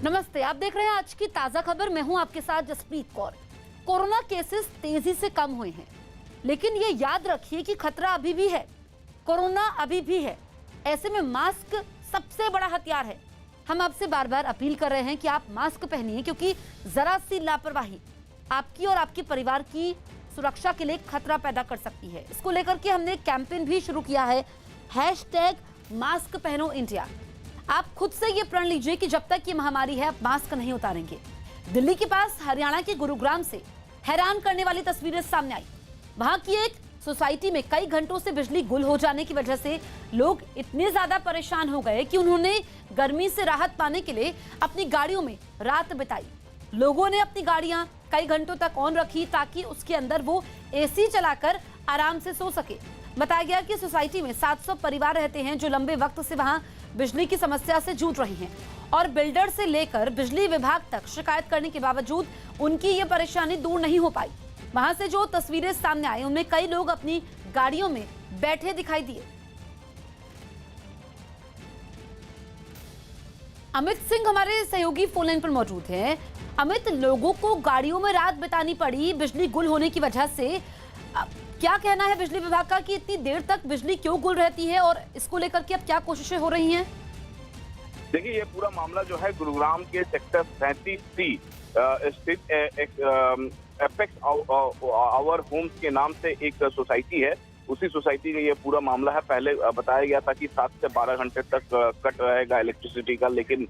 नमस्ते, आप देख रहे हैं आज की ताजा खबर। मैं हूं आपके साथ जसप्रीत कौर। कोरोना केसेस तेजी से कम हुए हैं, लेकिन ये याद रखिए कि खतरा अभी भी है, कोरोना अभी भी है। ऐसे में मास्क सबसे बड़ा हथियार है। हम आपसे बार बार अपील कर रहे हैं कि आप मास्क पहनिए, क्योंकि जरा सी लापरवाही आपकी और आपके परिवार की सुरक्षा के लिए खतरा पैदा कर सकती है। इसको लेकर के हमने कैंपेन भी शुरू किया है, #मास्क पहनो इंडिया। आप खुद से ये प्रण लीजिए कि जब तक ये महामारी है आप मास्क नहीं उतारेंगे। दिल्ली के पास हरियाणा के गुरुग्राम से हैरान करने वाली तस्वीरें सामने आई। वहां की एक सोसाइटी में कई घंटों से बिजली गुल हो जाने की वजह से लोग इतने ज्यादा परेशान हो गए कि उन्होंने गर्मी से राहत पाने के लिए अपनी गाड़ियों में रात बिताई। लोगों ने अपनी गाड़ियां कई घंटों तक ऑन रखी ताकि उसके अंदर वो एसी चलाकर आराम से सो सके। बताया गया कि सोसाइटी में 700 परिवार रहते हैं जो लंबे वक्त से वहां बिजली की समस्या से जूझ रहे हैं और बिल्डर से लेकर बिजली विभाग तक शिकायत करने के बावजूद उनकी ये परेशानी दूर नहीं हो पाई। वहां से जो तस्वीरें सामने आई उनमें कई लोग अपनी गाड़ियों में बैठे दिखाई दिए। अमित सिंह हमारे सहयोगी फोन लाइन पर मौजूद हैं। अमित, लोगों को गाड़ियों में रात बितानी पड़ी बिजली गुल होने की वजह से। क्या कहना है बिजली विभाग का कि इतनी देर तक बिजली क्यों गुल रहती है और इसको लेकर के अब क्या कोशिशें हो रही हैं? देखिए, ये पूरा मामला जो है गुरुग्राम के सेक्टर 37C स्थित एपेक्स आवर होम्स के नाम से एक सोसाइटी है। उसी सोसाइटी का ये पूरा मामला है। पहले बताया गया था कि 7 से 12 घंटे तक कट रहेगा इलेक्ट्रिसिटी का, लेकिन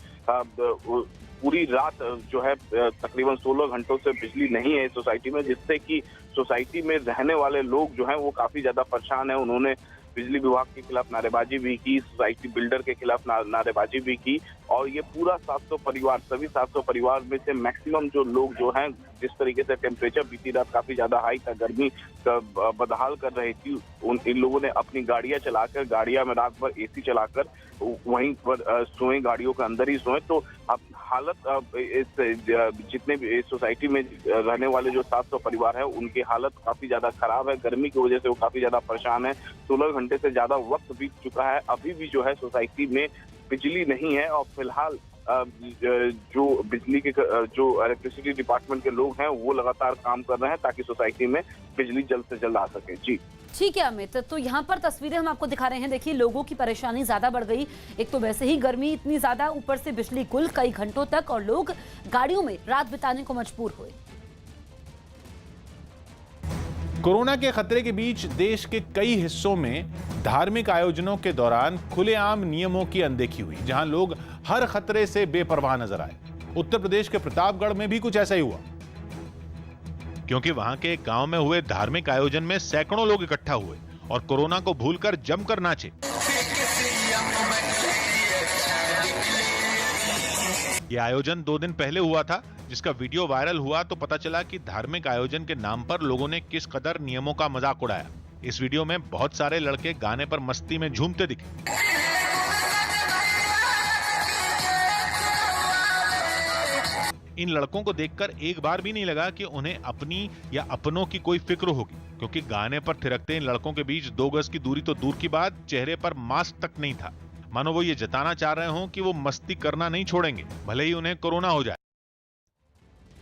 पूरी रात जो है तकरीबन 16 घंटों से बिजली नहीं है इस सोसाइटी में, जिससे कि सोसाइटी में रहने वाले लोग जो हैं वो काफी ज्यादा परेशान हैं। उन्होंने बिजली विभाग के खिलाफ नारेबाजी भी की, सोसाइटी बिल्डर के खिलाफ नारेबाजी भी की और ये पूरा 700 परिवार, सभी 700 परिवार में से मैक्सिमम जो लोग जो हैं, जिस तरीके से टेम्परेचर बीती रात काफी ज्यादा हाई था, गर्मी बदहाल कर रही थी, इन लोगों ने अपनी गाड़ियां चलाकर, गाड़ियां में रात भर एसी चलाकर वहीं पर सोए, गाड़ियों के अंदर ही सोए। तो अब हालत जितने भी इस सोसाइटी में रहने वाले जो 700 परिवार है उनकी हालत काफी ज्यादा खराब है। गर्मी की वजह से वो काफी ज्यादा परेशान है। 16 घंटे से ज्यादा वक्त बीत चुका है, अभी भी जो है सोसाइटी में बिजली नहीं है और फिलहाल जो बिजली के जो इलेक्ट्रिसिटी डिपार्टमेंट के लोग हैं वो लगातार काम कर रहे हैं ताकि सोसाइटी में बिजली जल्द से जल्द आ सके। जी ठीक है अमित, तो यहाँ पर तस्वीरें हम आपको दिखा रहे हैं। देखिए, लोगों की परेशानी ज्यादा बढ़ गई। एक तो वैसे ही गर्मी इतनी ज्यादा, ऊपर से बिजली गुल कई घंटों तक और लोग गाड़ियों में रात बिताने को मजबूर हुए। कोरोना के खतरे के बीच देश के कई हिस्सों में धार्मिक आयोजनों के दौरान खुलेआम नियमों की अनदेखी हुई, जहां लोग हर खतरे से बेपरवाह नजर आए। उत्तर प्रदेश के प्रतापगढ़ में भी कुछ ऐसा ही हुआ, क्योंकि वहां के एक गांव में हुए धार्मिक आयोजन में सैकड़ों लोग इकट्ठा हुए और कोरोना को भूलकर जमकर नाचे। यह आयोजन 2 दिन पहले हुआ था, जिसका वीडियो वायरल हुआ तो पता चला कि धार्मिक आयोजन के नाम पर लोगों ने किस कदर नियमों का मजाक उड़ाया। इस वीडियो में बहुत सारे लड़के गाने पर मस्ती में झूमते दिखे। इन लड़कों को देखकर एक बार भी नहीं लगा कि उन्हें अपनी या अपनों की कोई फिक्र होगी, क्योंकि गाने पर थिरकते इन लड़कों के बीच 2 गज की दूरी तो दूर की बात, चेहरे पर मास्क तक नहीं था। मानो वो ये जताना चाह रहे हों कि वो मस्ती करना नहीं छोड़ेंगे, भले ही उन्हें कोरोना हो जाए।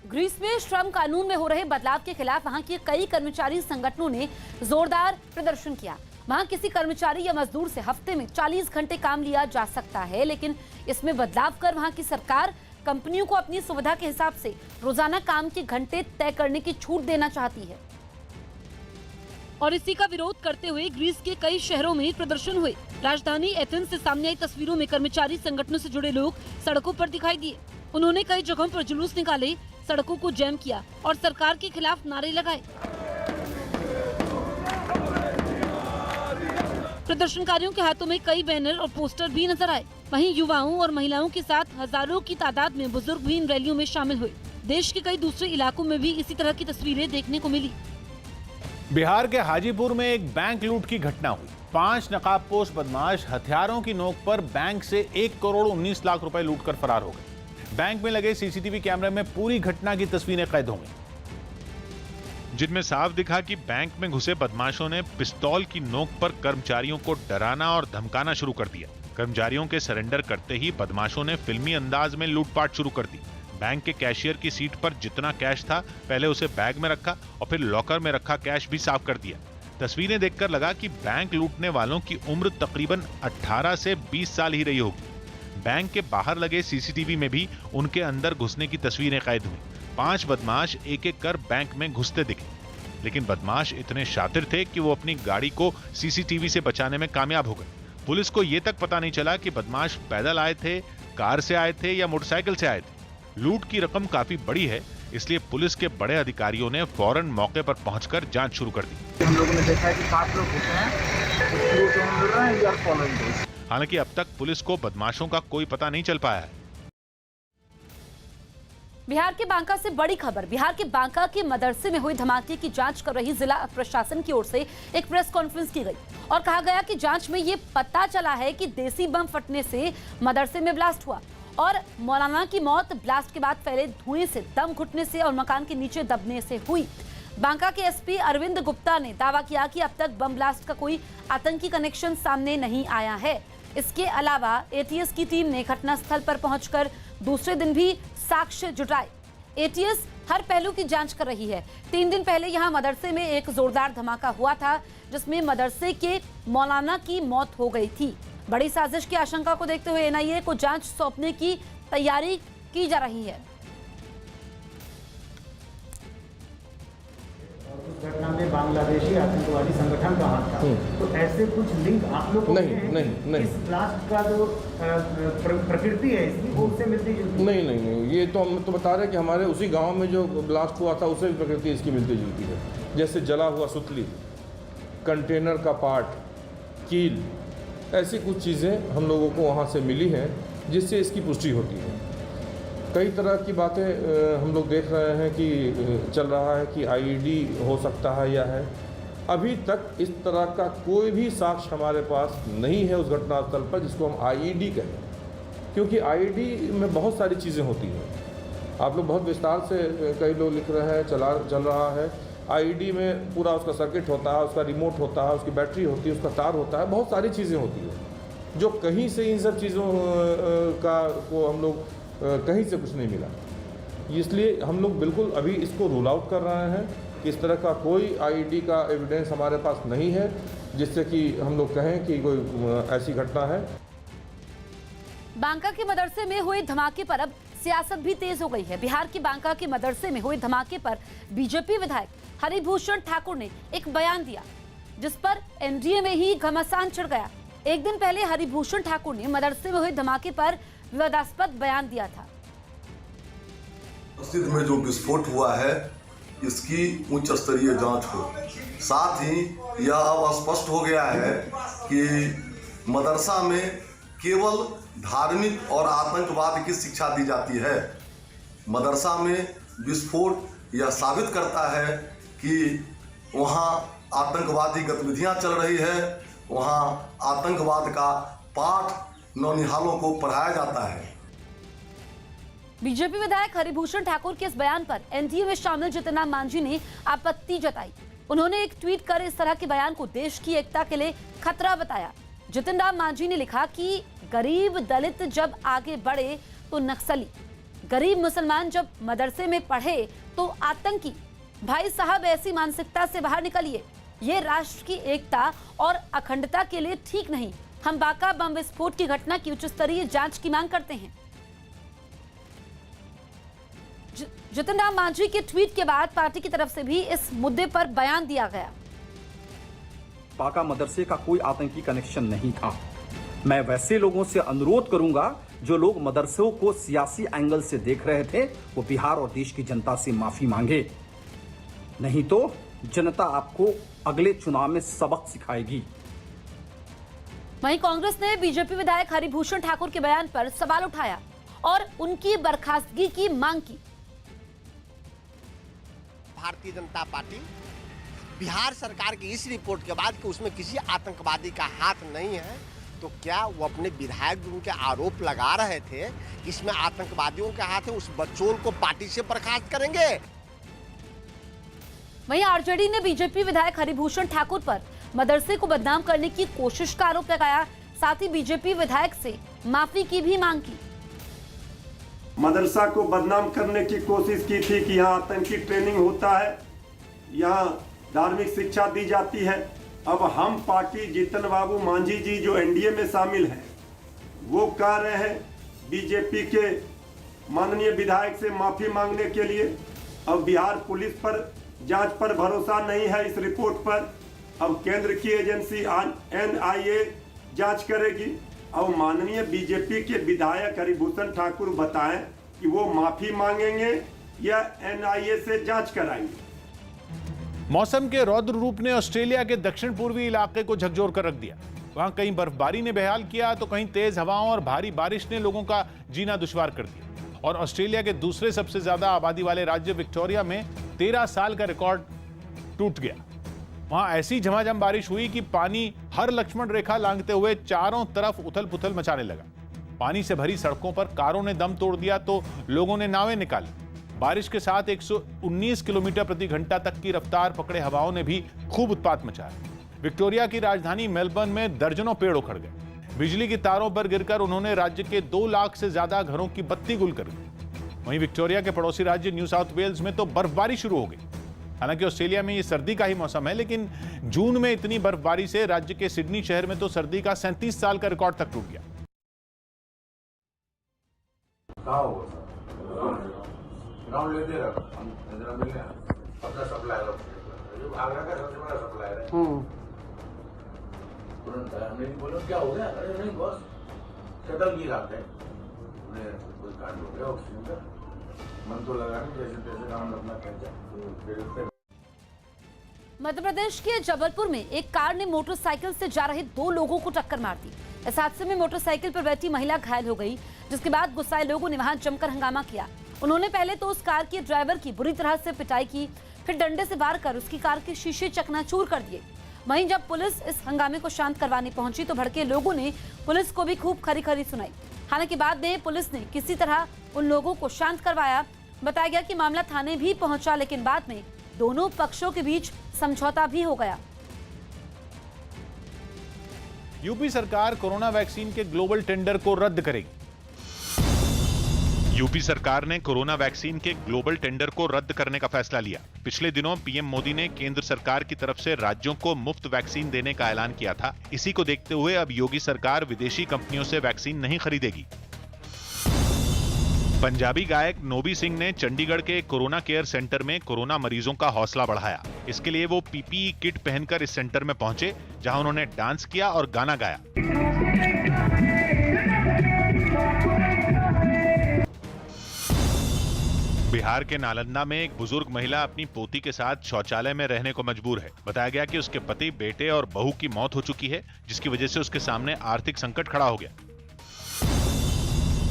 ग्रीस में श्रम कानून में हो रहे बदलाव के खिलाफ वहां के कई कर्मचारी संगठनों ने जोरदार प्रदर्शन किया। वहां किसी कर्मचारी या मजदूर से हफ्ते में 40 घंटे काम लिया जा सकता है, लेकिन इसमें बदलाव कर वहां की सरकार कंपनियों को अपनी सुविधा के हिसाब से रोजाना काम के घंटे तय करने की छूट देना चाहती है। और इसी का विरोध करते हुए ग्रीस के कई शहरों में प्रदर्शन हुए। राजधानी एथेंस से सामने आई तस्वीरों में कर्मचारी संगठनों से जुड़े लोग सड़कों पर दिखाई दिए। उन्होंने कई जगहों पर जुलूस निकाले, सड़कों को जैम किया और सरकार के खिलाफ नारे लगाए। प्रदर्शनकारियों के हाथों में कई बैनर और पोस्टर भी नजर आए। वहीं युवाओं और महिलाओं के साथ हजारों की तादाद में बुजुर्ग भी इन रैलियों में शामिल हुए। देश के कई दूसरे इलाकों में भी इसी तरह की तस्वीरें देखने को मिली। बिहार के हाजीपुर में एक बैंक लूट की घटना हुई। 5 नकाबपोश बदमाश हथियारों की नोक पर बैंक से 1 करोड़ 19 लाख रुपए लूट कर फरार हो गए। बैंक में लगे सीसीटीवी कैमरे में पूरी घटना की तस्वीरें कैद हो गई, जिनमें साफ दिखा कि बैंक में घुसे बदमाशों ने पिस्तौल की नोक पर कर्मचारियों को डराना और धमकाना शुरू कर दिया। कर्मचारियों के सरेंडर करते ही बदमाशों ने फिल्मी अंदाज में लूटपाट शुरू कर दी। बैंक के कैशियर की सीट पर जितना कैश था पहले उसे बैग में रखा और फिर लॉकर में रखा कैश भी साफ कर दिया। तस्वीरें देखकर लगा कि बैंक लूटने वालों की उम्र तकरीबन 18 से 20 साल ही रही होगी। बैंक के बाहर लगे सीसीटीवी में भी उनके अंदर घुसने की तस्वीरें कैद हुई। 5 बदमाश एक एक कर बैंक में घुसते दिखे, लेकिन बदमाश इतने शातिर थे कि वो अपनी गाड़ी को सीसीटीवी से बचाने में कामयाब हो गए। पुलिस को यह तक पता नहीं चला कि बदमाश पैदल आए थे, कार से आए थे या मोटरसाइकिल से आए थे। लूट की रकम काफी बड़ी है, इसलिए पुलिस के बड़े अधिकारियों ने फौरन मौके पर पहुंचकर जांच शुरू कर दी। हम लोगों ने देखा है कि 7 लोग घुसे हैं। हालांकि अब तक पुलिस को बदमाशों का कोई पता नहीं चल पाया है। बिहार के बांका से बड़ी खबर। बिहार के बांका के मदरसे में हुई धमाके की जांच कर रही जिला प्रशासन की ओर से एक प्रेस कॉन्फ्रेंस की गई और कहा गया कि जांच में ये पता चला है कि देसी बम फटने से मदरसे में ब्लास्ट हुआ और मौलाना की मौत ब्लास्ट के बाद फैले धुएं से, दम घुटने से और मकान के नीचे दबने से हुई। बांका के एसपी अरविंद गुप्ता ने दावा किया कि अब तक बम ब्लास्ट का कोई आतंकी कनेक्शन सामने नहीं आया है। इसके अलावा एटीएस की टीम ने घटनास्थल पर पहुंचकर दूसरे दिन भी साक्ष्य जुटाए। एटीएस हर पहलू की जांच कर रही है। 3 दिन पहले यहां मदरसे में एक जोरदार धमाका हुआ था जिसमें मदरसे के मौलाना की मौत हो गई थी। बड़ी साजिश की आशंका को देखते हुए एनआईए को जांच सौंपने की तैयारी की जा रही है। उस घटना में बांग्लादेशी आतंकवादी संगठन का हाथ था, तो ऐसे कुछ लिंक आप लोग नहीं। इस ब्लास्ट का जो प्रकृति है इसकी वो उससे मिलती जुलती नहीं, ये तो हम तो बता रहे हैं कि हमारे उसी गांव में जो ब्लास्ट हुआ था उससे भी प्रकृति इसकी मिलती जुलती है। जैसे जला हुआ सुतली, कंटेनर का पार्ट, कील, ऐसी कुछ चीज़ें हम लोगों को वहाँ से मिली हैं जिससे इसकी पुष्टि होती है। कई तरह की बातें हम लोग देख रहे हैं कि चल रहा है कि आईईडी हो सकता है या है। अभी तक इस तरह का कोई भी साक्ष्य हमारे पास नहीं है उस घटनास्थल पर जिसको हम आईईडी कहें, क्योंकि आईईडी में बहुत सारी चीज़ें होती हैं। आप लोग बहुत विस्तार से कई लोग लिख रहे हैं, चल रहा है। आईईडी में पूरा उसका सर्किट होता है, उसका रिमोट होता है, उसकी बैटरी होती है, उसका तार होता है, बहुत सारी चीज़ें होती हैं जो कहीं से इन सब चीज़ों को हम लोग कहीं से कुछ नहीं मिला। इसलिए हम लोग बिल्कुल अभी इसको रूल आउट कर रहे हैं कि इस तरह का कोई आईईडी का एविडेंस हमारे पास नहीं है जिससे कि हम लोग कहें कि कोई ऐसी घटना है। बांका के मदरसे में हुए धमाके पर अब सियासत भी तेज हो गई है। बिहार के बांका के मदरसे में हुए धमाके पर बीजेपी विधायक हरिभूषण ठाकुर ने एक बयान दिया जिस पर एनडीए में ही घमासान छिड़ गया। एक दिन पहले हरिभूषण ठाकुर ने मदरसे में हुए धमाके पर विवादास्पद बयान दिया था। मस्जिद में जो विस्फोट हुआ है इसकी उच्च स्तरीय जांच हो। साथ ही यह अब स्पष्ट हो गया है कि मदरसा में केवल धार्मिक और आतंकवाद की शिक्षा दी जाती है। मदरसा में विस्फोट यह साबित करता है कि वहाँ आतंकवादी गतिविधियां चल रही है, वहाँ आतंकवाद का पाठ नौनिहालों को पढ़ाया जाता है। बीजेपी विधायक हरिभूषण ठाकुर के इस बयान पर एनडीए में शामिल जितिन राम मांझी ने आपत्ति जताई। उन्होंने एक ट्वीट कर इस तरह के बयान को देश की एकता के लिए खतरा बताया। जितिन राम मांझी ने लिखा कि गरीब दलित जब आगे बढ़े तो नक्सली, गरीब मुसलमान जब मदरसे में पढ़े तो आतंकी। भाई साहब, ऐसी मानसिकता से बाहर निकलिए। ये राष्ट्र की एकता और अखंडता के लिए ठीक नहीं। हम बांका बम विस्फोट की घटना की उच्च स्तरीय जांच की मांग करते हैं। जितिन राम मांझी के ट्वीट के बाद पार्टी की तरफ से भी इस मुद्दे पर बयान दिया गया। बांका मदरसे का कोई आतंकी कनेक्शन नहीं था। मैं वैसे लोगों से अनुरोध करूंगा जो लोग मदरसों को सियासी एंगल से देख रहे थे वो बिहार और देश की जनता से माफी मांगे, नहीं तो जनता आपको अगले चुनाव में सबक सिखाएगी। वहीं कांग्रेस ने बीजेपी विधायक हरिभूषण ठाकुर के बयान पर सवाल उठाया और उनकी बर्खास्तगी की मांग की। भारतीय जनता पार्टी बिहार सरकार की इस रिपोर्ट के बाद कि उसमें किसी आतंकवादी का हाथ नहीं है, तो क्या वो अपने विधायक जो उनके आरोप लगा रहे थे इसमें आतंकवादियों के हाथ है, उस बच्चों को पार्टी से बर्खास्त करेंगे? वहीं आरजेडी ने बीजेपी विधायक हरिभूषण ठाकुर पर मदरसे को बदनाम करने की कोशिश का आरोप लगाया। साथ ही बीजेपी विधायक से माफी की भी मांग की। मदरसा को बदनाम करने की कोशिश की थी कि यहाँ आतंकी ट्रेनिंग होता है, यहाँ धार्मिक शिक्षा दी जाती है। अब हम पार्टी जीतन बाबू मांझी जी जो एनडीए में शामिल हैं, वो कह रहे हैं बीजेपी के माननीय विधायक से माफी मांगने के लिए। अब बिहार पुलिस पर जांच पर भरोसा नहीं है इस रिपोर्ट पर। अब केंद्र की एजेंसी NIA जांच करेगी। अब माननीय बीजेपी के विधायक हरिभूषण ठाकुर बताएं कि वो माफी मांगेंगे या NIA से जांच कराएंगे। मौसम के रौद्र रूप ने ऑस्ट्रेलिया के दक्षिण पूर्वी इलाके को झकझोर कर रख दिया। वहां कहीं बर्फबारी ने बेहाल किया तो कहीं तेज हवाओं और भारी बारिश ने लोगों का जीना दुश्वार कर दिया। और ऑस्ट्रेलिया के दूसरे सबसे ज्यादा आबादी वाले राज्य विक्टोरिया में 13 साल का रिकॉर्ड टूट गया। वहां ऐसी झमाझम बारिश हुई कि पानी हर लक्ष्मण रेखा लांघते हुए चारों तरफ उथल पुथल मचाने लगा। पानी से भरी सड़कों पर कारों ने दम तोड़ दिया तो लोगों ने नावें निकाली। बारिश के साथ 119 किलोमीटर प्रति घंटा तक की रफ्तार पकड़े हवाओं ने भी खूब उत्पात मचाया। विक्टोरिया की राजधानी मेलबर्न में दर्जनों पेड़ उखड़ गए। बिजली की तारों पर गिरकर उन्होंने राज्य के 2 लाख से ज्यादा घरों की बत्ती गुल कर दी। वहीं विक्टोरिया के पड़ोसी राज्य न्यू साउथ वेल्स में तो बर्फबारी शुरू हो गई। हालांकि ऑस्ट्रेलिया में ये सर्दी का ही मौसम है, लेकिन जून में इतनी बर्फबारी से राज्य के सिडनी शहर में तो सर्दी का 37 साल का रिकॉर्ड तक टूट गया। क्या हो गया? अरे नहीं बॉस, शटल की रात है, कोई कांड हो गया ऑक्सीजन का, मन तो लगा नहीं जैसे तैसे काम अपना कर। मध्य प्रदेश के जबलपुर में एक कार ने मोटरसाइकिल से जा रहे 2 लोगों को टक्कर मार दी। इस हादसे में मोटरसाइकिल पर बैठी महिला घायल हो गई, जिसके बाद गुस्साए लोगों ने वहां जमकर हंगामा किया। उन्होंने पहले तो उस कार के ड्राइवर की बुरी तरह से पिटाई की, फिर डंडे से वार कर उसकी कार के शीशे चकनाचूर कर दिए। वहीं जब पुलिस इस हंगामे को शांत करवाने पहुंची तो भड़के लोगों ने पुलिस को भी खूब खरी खरी सुनाई। हालांकि बाद में पुलिस ने किसी तरह उन लोगों को शांत करवाया। बताया गया कि मामला थाने भी पहुंचा, लेकिन बाद में दोनों पक्षों के बीच समझौता भी हो गया। यूपी सरकार कोरोना वैक्सीन के ग्लोबल टेंडर को रद्द करेगी। यूपी सरकार ने कोरोना वैक्सीन के ग्लोबल टेंडर को रद्द करने का फैसला लिया। पिछले दिनों पीएम मोदी ने केंद्र सरकार की तरफ से राज्यों को मुफ्त वैक्सीन देने का ऐलान किया था। इसी को देखते हुए अब योगी सरकार विदेशी कंपनियों से वैक्सीन नहीं खरीदेगी। पंजाबी गायक नोबी सिंह ने चंडीगढ़ के कोरोना केयर सेंटर में कोरोना मरीजों का हौसला बढ़ाया। इसके लिए वो पीपीई किट पहनकर इस सेंटर में पहुंचे, जहां उन्होंने डांस किया और गाना गाया। बिहार के नालंदा में एक बुजुर्ग महिला अपनी पोती के साथ शौचालय में रहने को मजबूर है। बताया गया कि उसके पति, बेटे और बहू की मौत हो चुकी है, जिसकी वजह से उसके सामने आर्थिक संकट खड़ा हो गया।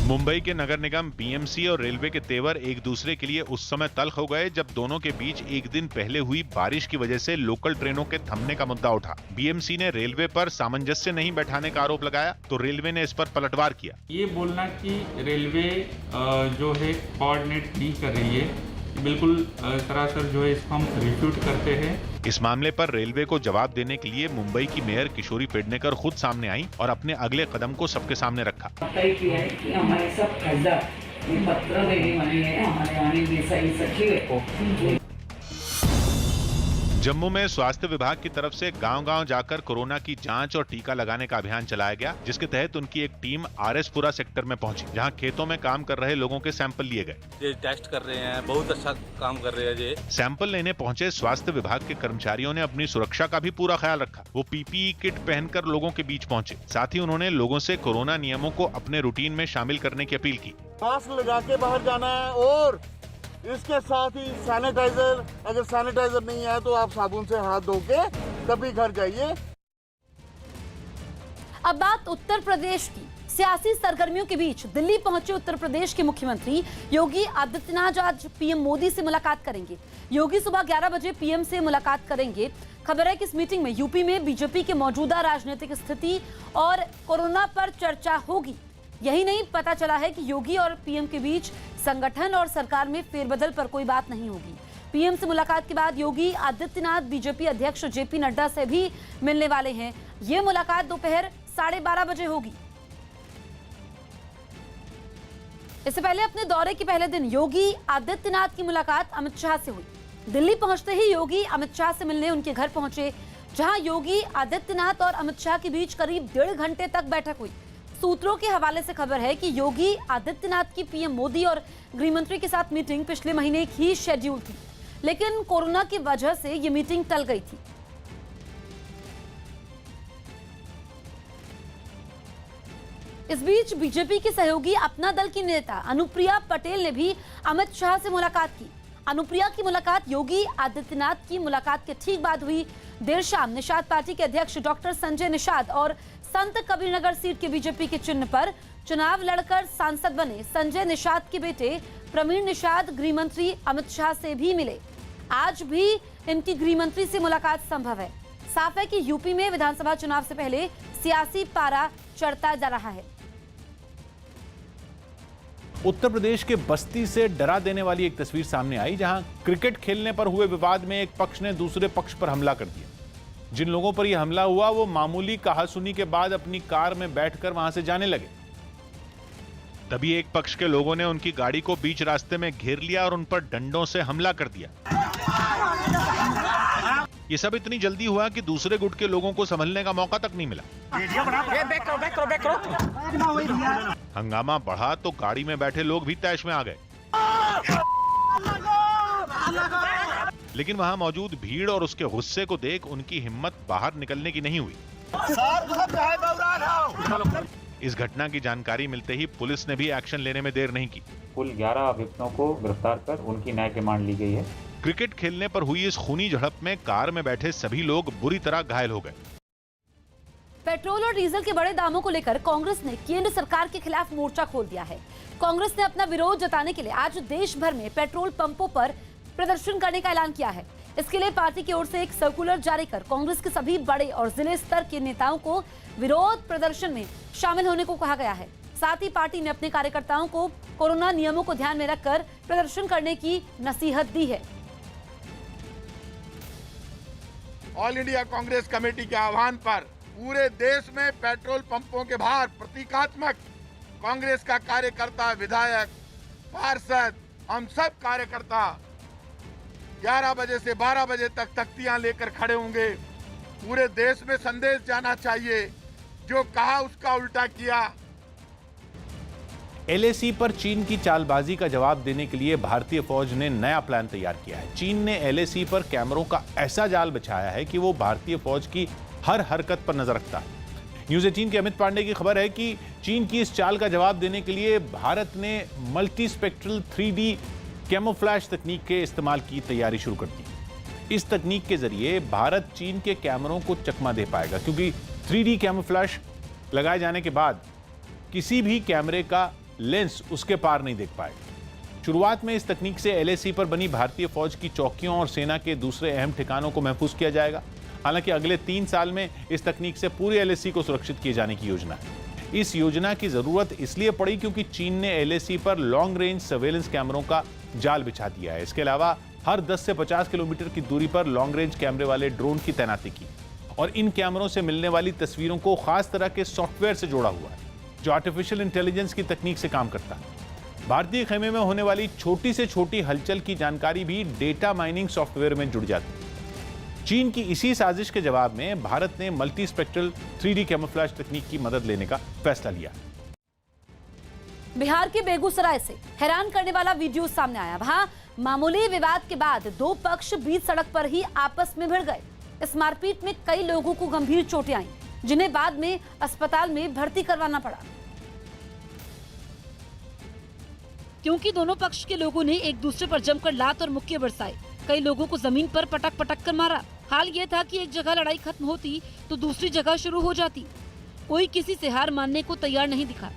मुंबई के नगर निगम, बीएमसी और रेलवे के तेवर एक दूसरे के लिए उस समय तल्ख हो गए जब दोनों के बीच एक दिन पहले हुई बारिश की वजह से लोकल ट्रेनों के थमने का मुद्दा उठा। बीएमसी ने रेलवे पर सामंजस्य नहीं बैठाने का आरोप लगाया तो रेलवे ने इस पर पलटवार किया। ये बोलना कि रेलवे जो है कोऑर्डिनेट नहीं कर रही है, बिल्कुल सरासर जो है इसको हम रिफ्यूट करते हैं। इस मामले पर रेलवे को जवाब देने के लिए मुंबई की मेयर किशोरी पेडनेकर खुद सामने आई और अपने अगले कदम को सबके सामने रखा। तय किया है कि हमारे सब खासदार पत्र देने वाले हैं हमारे आने देसाई सचिव को। जम्मू में स्वास्थ्य विभाग की तरफ से गांव-गांव जाकर कोरोना की जांच और टीका लगाने का अभियान चलाया गया, जिसके तहत उनकी एक टीम आरएसपुरा सेक्टर में पहुंची, जहां खेतों में काम कर रहे लोगों के सैंपल लिए गए। ये टेस्ट कर रहे हैं, बहुत अच्छा काम कर रहे हैं। ये सैंपल लेने पहुंचे स्वास्थ्य विभाग के कर्मचारियों ने अपनी सुरक्षा का भी पूरा ख्याल रखा। वो पीपीई किट पहनकर लोगों के बीच पहुंचे। साथ ही उन्होंने लोगों से कोरोना नियमों को अपने रूटीन में शामिल करने की अपील की। मास्क लगा के बाहर जाना है और इसके साथ ही सैनिटाइजर, अगर सैनिटाइजर नहीं है तो आप साबुन से हाथ धो के तभी घर जाइए। अब बात उत्तर प्रदेश की। सियासी सरगर्मियों के बीच दिल्ली पहुंचे उत्तर प्रदेश के मुख्यमंत्री योगी आदित्यनाथ आज पीएम मोदी से मुलाकात करेंगे। योगी सुबह 11 बजे पीएम से मुलाकात करेंगे। खबर है कि इस मीटिंग में यूपी में बीजेपी की मौजूदा राजनीतिक स्थिति और कोरोना पर चर्चा होगी। यही नहीं, पता चला है कि योगी और पीएम के बीच संगठन और सरकार में फेरबदल पर कोई बात नहीं होगी। पीएम से मुलाकात के बाद योगी आदित्यनाथ बीजेपी अध्यक्ष जेपी नड्डा से भी मिलने वाले हैं। ये मुलाकात दोपहर 12:30 बजे होगी। इससे पहले अपने दौरे के पहले दिन योगी आदित्यनाथ की मुलाकात अमित शाह से हुई। दिल्ली पहुंचते ही योगी अमित शाह से मिलने उनके घर पहुंचे, जहां योगी आदित्यनाथ और अमित शाह के बीच करीब 1.5 घंटे तक बैठक हुई। सूत्रों के हवाले से खबर है कि योगी आदित्यनाथ की पीएम मोदी और गृह मंत्री के साथ मीटिंग पिछले महीने ही शेड्यूल थी, लेकिन कोरोना की वजह से ये मीटिंग टल गई थी। इस बीच बीजेपी की सहयोगी अपना दल की नेता अनुप्रिया पटेल ने भी अमित शाह से मुलाकात की। अनुप्रिया की मुलाकात योगी आदित्यनाथ की मुलाकात के ठीक बाद हुई। देर शाम निषाद पार्टी के अध्यक्ष डॉक्टर संजय निषाद और संत कबीरनगर सीट के बीजेपी के चिन्ह पर चुनाव लड़कर सांसद बने संजय निषाद के बेटे प्रवीण निषाद गृह मंत्री अमित शाह से भी मिले। आज भी इनकी गृह मंत्री से मुलाकात संभव है। साफ है कि यूपी में विधानसभा चुनाव से पहले सियासी पारा चढ़ता जा रहा है। उत्तर प्रदेश के बस्ती से डरा देने वाली एक तस्वीर सामने आई, जहां क्रिकेट खेलने पर हुए विवाद में एक पक्ष ने दूसरे पक्ष पर हमला कर दिया। जिन लोगों पर यह हमला हुआ वो मामूली कहासुनी के बाद अपनी कार में बैठकर वहां से जाने लगे। तभी एक पक्ष के लोगों ने उनकी गाड़ी को बीच रास्ते में घेर लिया और उन पर डंडों से हमला कर दिया। ये सब इतनी जल्दी हुआ कि दूसरे गुट के लोगों को संभलने का मौका तक नहीं मिला। हंगामा बढ़ा तो गाड़ी में बैठे लोग भी तैश में आ गए, लेकिन वहां मौजूद भीड़ और उसके गुस्से को देख उनकी हिम्मत बाहर निकलने की नहीं हुई। इस घटना की जानकारी मिलते ही पुलिस ने भी एक्शन लेने में देर नहीं की। कुल 11 अभियुक्तों को गिरफ्तार कर उनकी न्यायिक रिमांड ली गई है। क्रिकेट खेलने पर हुई इस खूनी झड़प में कार में बैठे सभी लोग बुरी तरह घायल हो गए। पेट्रोल और डीजल के बड़े दामों को लेकर कांग्रेस ने केंद्र सरकार के खिलाफ मोर्चा खोल दिया है। कांग्रेस ने अपना विरोध जताने के लिए आज देश भर में पेट्रोल पंपों पर प्रदर्शन करने का ऐलान किया है। इसके लिए पार्टी की ओर से एक सर्कुलर जारी कर कांग्रेस के सभी बड़े और जिले स्तर के नेताओं को विरोध प्रदर्शन में शामिल होने को कहा गया है। साथ ही पार्टी ने अपने कार्यकर्ताओं को कोरोना नियमों को ध्यान में रखकर प्रदर्शन करने की नसीहत दी है। ऑल इंडिया कांग्रेस कमेटी के आह्वान पर पूरे देश में पेट्रोल पंपों के बाहर प्रतीकात्मक कांग्रेस का कार्यकर्ता, विधायक, पार्षद, हम सब कार्यकर्ता 11 बजे से 12 बजे तक तख्तियां लेकर खड़े होंगे। पूरे देश में संदेश जाना चाहिए, जो कहा उसका उल्टा किया। एलएसी पर चीन की चालबाजी का जवाब देने के लिए भारतीय फौज ने नया प्लान तैयार किया है। चीन ने एलएसी पर कैमरों का ऐसा जाल बिछाया है कि वो भारतीय फौज की हर हरकत पर नजर रखता है। न्यूज़ 18 के अमित पांडे की खबर है कि चीन की इस चाल का जवाब देने के लिए भारत ने मल्टी स्पेक्ट्रल 3D कैमोफ्लैश तकनीक के इस्तेमाल की तैयारी शुरू कर दी। इस तकनीक के जरिए भारत चीन के कैमरों को चकमा दे पाएगा, क्योंकि 3D कैमोफ्लैश लगाए जाने के बाद किसी भी कैमरे का लेंस उसके पार नहीं देख पाएगा। शुरुआत में इस तकनीक से एलएसी पर बनी भारतीय फौज की चौकियों और सेना के दूसरे अहम ठिकानों को महफूज किया जाएगा। हालांकि अगले 3 साल में इस तकनीक से पूरे एलएसी को सुरक्षित किए जाने की योजना है। इस योजना की जरूरत इसलिए पड़ी क्योंकि चीन ने एलएसी पर लॉन्ग रेंज सर्वेलेंस कैमरों का जाल बिछा दिया है। इसके अलावा हर 10 से 50 किलोमीटर की दूरी पर लॉन्ग रेंज कैमरे वाले ड्रोन की तैनाती की और इन कैमरों से मिलने वाली तस्वीरों को खास तरह के सॉफ्टवेयर से जोड़ा हुआ है, जो आर्टिफिशियल इंटेलिजेंस की तकनीक से काम करता है। भारतीय खेमे में होने वाली छोटी से छोटी हलचल की जानकारी भी डेटा माइनिंग सॉफ्टवेयर में जुड़ जाती है। चीन की इसी साजिश के जवाब में भारत ने मल्टी स्पेक्ट्रल 3D कैमोफ्लैश तकनीक की मदद लेने का फैसला लिया। बिहार के बेगूसराय से हैरान करने वाला वीडियो सामने आया। वहां मामूली विवाद के बाद 2 पक्ष बीच सड़क पर ही आपस में भिड़ गए। इस मारपीट में कई लोगों को गंभीर चोटें आईं, जिन्हें बाद में अस्पताल में भर्ती करवाना पड़ा, क्योंकि दोनों पक्ष के लोगों ने एक दूसरे पर जमकर लात और मुक्के बरसाए। कई लोगों को जमीन पर पटक पटक कर मारा। हाल ये था कि एक जगह लड़ाई खत्म होती तो दूसरी जगह शुरू हो जाती। कोई किसी से हार मानने को तैयार नहीं दिखा।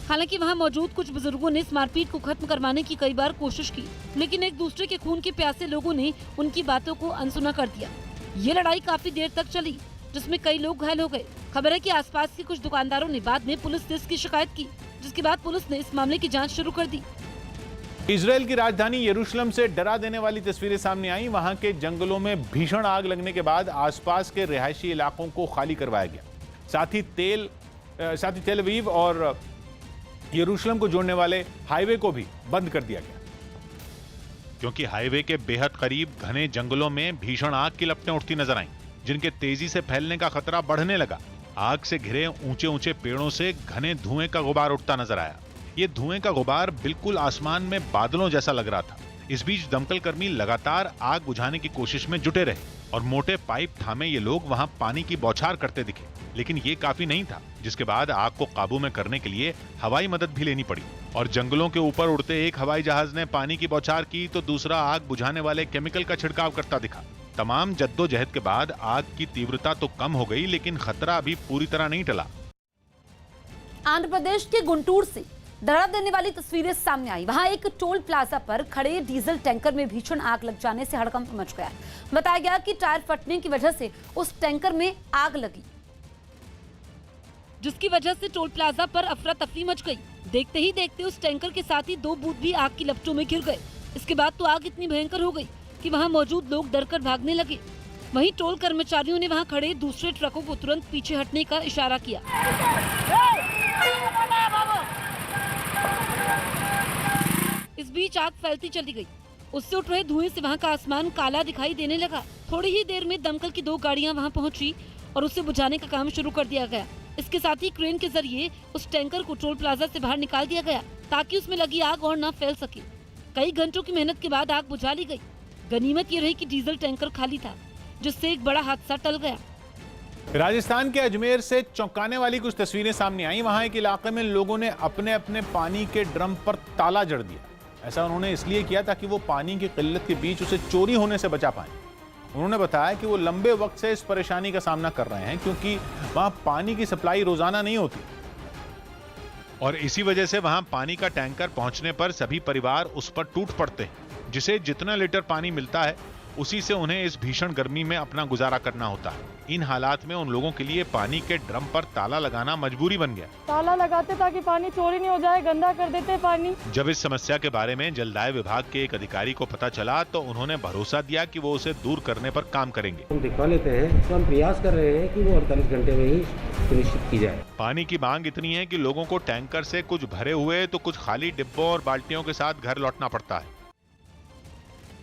हालांकि वहां मौजूद कुछ बुजुर्गों ने इस मारपीट को खत्म करवाने की कई बार कोशिश की, लेकिन एक दूसरे के खून के प्यासे लोगों ने उनकी बातों को अनसुना कर दिया। ये लड़ाई काफी देर तक चली, जिसमें कई लोग घायल हो गए। खबर है कि आसपास के कुछ दुकानदारों ने बाद में पुलिस से इसकी शिकायत की, जिसके बाद पुलिस ने इस मामले की जांच शुरू कर दी। इजराइल की राजधानी यरूशलेम से डरा देने वाली तस्वीरें सामने आई। वहां के जंगलों में भीषण आग लगने के बाद आसपास के रिहायशी इलाकों को खाली करवाया गया। साथ ही तेल अवीव और यरूशलेम को जोड़ने वाले हाईवे को भी बंद कर दिया गया, क्योंकि हाईवे के बेहद करीब घने जंगलों में भीषण आग की लपटें उठती नजर आईं, जिनके तेजी से फैलने का खतरा बढ़ने लगा। आग से घिरे ऊंचे ऊंचे पेड़ों से घने धुएं का गुबार उठता नजर आया। ये धुएं का गुबार बिल्कुल आसमान में बादलों जैसा लग रहा था। इस बीच दमकल कर्मी लगातार आग बुझाने की कोशिश में जुटे रहे और मोटे पाइप थामे ये लोग वहां पानी की बौछार करते दिखे, लेकिन ये काफी नहीं था, जिसके बाद आग को काबू में करने के लिए हवाई मदद भी लेनी पड़ी। और जंगलों के ऊपर उड़ते एक हवाई जहाज ने पानी की बौछार की तो दूसरा आग बुझाने वाले केमिकल का छिड़काव करता दिखा। तमाम जद्दोजहद के बाद आग की तीव्रता तो कम हो गई, लेकिन खतरा अभी पूरी तरह नहीं टला। आंध्र प्रदेश के गुंटूर से डरा देने वाली तस्वीरें सामने आई। वहां एक टोल प्लाजा पर खड़े डीजल टैंकर में भीषण आग लग जाने से हड़कंप मच गया। बताया गया कि टायर फटने की वजह से उस टैंकर में आग लगी, जिसकी वजह से टोल प्लाजा पर अफरा तफरी मच गई। देखते ही देखते उस टैंकर के साथ ही 2 बूथ भी आग की लपटों में घिर गए। इसके बाद तो आग इतनी भयंकर हो गई कि वहां मौजूद लोग डरकर भागने लगे। वहीं टोल कर्मचारियों ने वहां खड़े दूसरे ट्रकों को तुरंत पीछे हटने का इशारा किया। इस बीच आग फैलती चली गई। उससे उठ रहे धुएं से वहां का आसमान काला दिखाई देने लगा। थोड़ी ही देर में दमकल की 2 गाड़ियां वहां पहुंची और उसे बुझाने का काम शुरू कर दिया गया। इसके साथ ही क्रेन के जरिए उस टैंकर को टोल प्लाजा से बाहर निकाल दिया गया, ताकि उसमें लगी आग और न फैल सके। कई घंटों की मेहनत के बाद आग बुझा ली गई। गनीमत ये रही कि डीजल टैंकर खाली था, जिससे एक बड़ा हादसा टल गया। राजस्थान के अजमेर से चौंकाने वाली कुछ तस्वीरें सामने आई। वहां एक इलाके में लोगों ने अपने अपने पानी के ड्रम पर ताला जड़ दिया। ऐसा उन्होंने इसलिए किया ताकि वो पानी की किल्लत के बीच उसे चोरी होने से बचा पाएं। उन्होंने बताया कि वो लंबे वक्त से इस परेशानी का सामना कर रहे हैं, क्योंकि वहां पानी की सप्लाई रोजाना नहीं होती और इसी वजह से वहां पानी का टैंकर पहुंचने पर सभी परिवार उस पर टूट पड़ते हैं, जिसे जितना लीटर पानी मिलता है उसी से उन्हें इस भीषण गर्मी में अपना गुजारा करना होता है। इन हालात में उन लोगों के लिए पानी के ड्रम पर ताला लगाना मजबूरी बन गया। ताला लगाते ताकि पानी चोरी नहीं हो जाए, गंदा कर देते पानी। जब इस समस्या के बारे में जलदाय विभाग के एक अधिकारी को पता चला तो उन्होंने भरोसा दिया कि वो उसे दूर करने पर काम करेंगे। हम दिखवा लेते हैं, तो हम प्रयास कर रहे हैं कि वो 48 घंटे में ही सुनिश्चित की जाए। पानी की मांग इतनी है कि लोगों को टैंकर से कुछ भरे हुए तो कुछ खाली डिब्बों और बाल्टियों के साथ घर लौटना पड़ता है।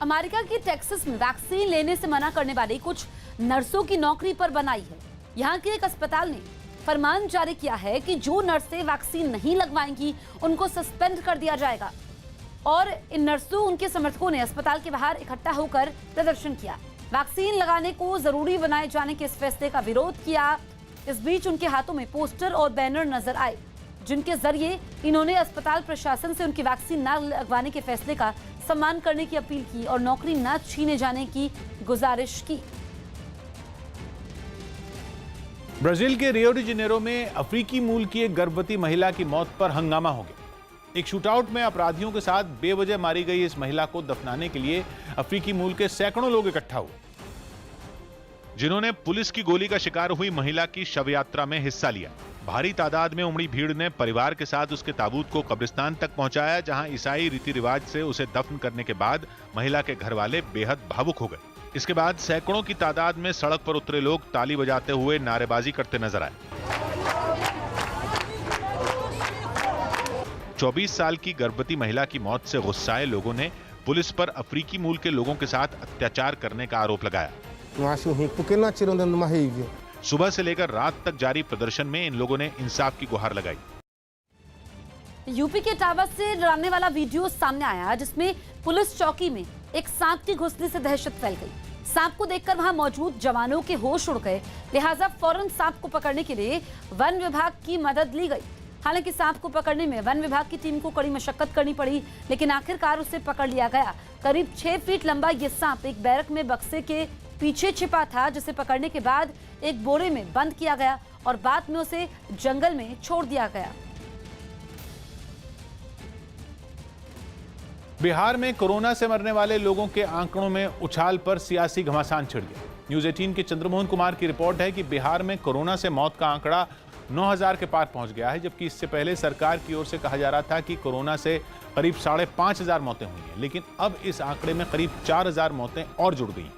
अमेरिका की टेक्सास में वैक्सीन लेने से मना करने वाली कुछ नर्सों की नौकरी पर बनाई है। यहाँ के एक अस्पताल ने फरमान जारी किया है कि जो नर्सें वैक्सीन नहीं लगवाएंगी उनको सस्पेंड कर दिया जाएगा। और इन नर्सों उनके समर्थकों ने अस्पताल के बाहर इकट्ठा होकर प्रदर्शन किया। वैक्सीन लगाने को जरूरी बनाए जाने के इस फैसले का विरोध किया। इस बीच उनके हाथों में पोस्टर और बैनर नजर आए, जिनके जरिए इन्होंने अस्पताल प्रशासन से उनकी वैक्सीन न लगवाने के फैसले का सम्मान करने की अपील की और नौकरी न छीने जाने की गुजारिश की। ब्राजील के रियो डी जेनेरो में अफ्रीकी मूल की एक गर्भवती महिला की मौत पर हंगामा हो गया। एक शूटआउट में अपराधियों के साथ बेवजह मारी गई इस महिला को दफनाने के लिए अफ्रीकी मूल के सैकड़ों लोग इकट्ठा हुए, जिन्होंने पुलिस की गोली का शिकार हुई महिला की शव यात्रा में हिस्सा लिया। भारी तादाद में उमड़ी भीड़ ने परिवार के साथ उसके ताबूत को कब्रिस्तान तक पहुंचाया, जहां ईसाई रीति रिवाज से उसे दफन करने के बाद महिला के घर वाले बेहद भावुक हो गए। इसके बाद सैकड़ों की तादाद में सड़क पर उतरे लोग ताली बजाते हुए नारेबाजी करते नजर आए। 24 साल की गर्भवती महिला की मौत से गुस्साए लोगों ने पुलिस पर अफ्रीकी मूल के लोगों के साथ अत्याचार करने का आरोप लगाया। सुबह से लेकर रात तक जारी प्रदर्शन में इन लोगों ने इंसाफ की गुहार लगाई। यूपी के टावर से डराने वाला वीडियो सामने आया, जिसमें पुलिस चौकी में एक सांप की घुसने से दहशत फैल गई। सांप को देखकर वहां मौजूद जवानों के होश उड़ गए, लिहाजा फौरन सांप को पकड़ने के लिए वन विभाग की मदद ली गई। हालांकि सांप को पकड़ने में वन विभाग की टीम को कड़ी मशक्कत करनी पड़ी, लेकिन आखिरकार उसे पकड़ लिया गया। करीब 6 फीट लंबा ये सांप एक बैरक में बक्से के पीछे छिपा था, जिसे पकड़ने के बाद एक बोरे में बंद किया गया और बाद में उसे जंगल में छोड़ दिया गया। बिहार में कोरोना से मरने वाले लोगों के आंकड़ों में उछाल पर सियासी घमासान छिड़ गया। न्यूज़ 18 के चंद्रमोहन कुमार की रिपोर्ट है कि बिहार में कोरोना से मौत का आंकड़ा 9,000 के पार पहुंच गया है, जबकि इससे पहले सरकार की ओर से कहा जा रहा था कि कोरोना से करीब 5,500 मौतें हुई हैं। लेकिन अब इस आंकड़े में करीब 4,000 मौतें और जुड़ गई,